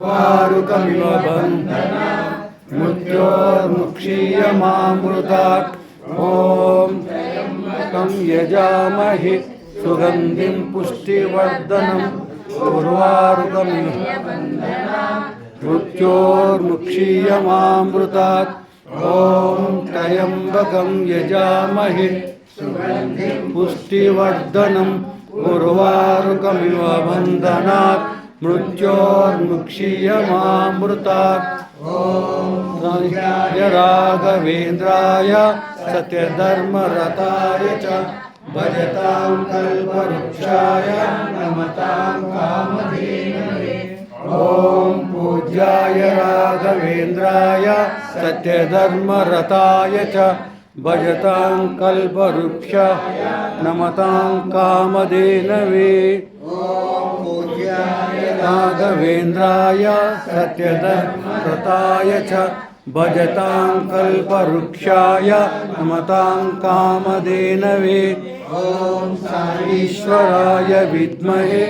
वारुकमिव बन्धना मृत्योर्मुक्षीयमामृतात्। ॐ त्र्यम्बकं यजामहे सुगन्धिं पुष्टिवर्धनम् उर्वारुकमिव बन्धना मृत्योर्मुक्षीयमामृतात्। ॐ त्र्यम्बकं यजामहे सुगन्धिं पुष्टिवर्धनम् उर्वारुकमिव बन्धनात् मृत्योर्मुक्षीयमामृतात्। ॐ राघवेन्द्राय सत्यधर्मरताय च भजतां कल्पवृक्षाय नमतां कामधेनवे। ॐ पूज्याय राघवेन्द्राय सत्यधर्मरताय च भजतां कल्पवृक्षाय नमतां कामधेनवे। राघवेन्द्राय सत्यधर्मरताय च भजतां कल्पवृक्षाय नमतां कामधेनवे। ॐ ईश्वराय विद्महे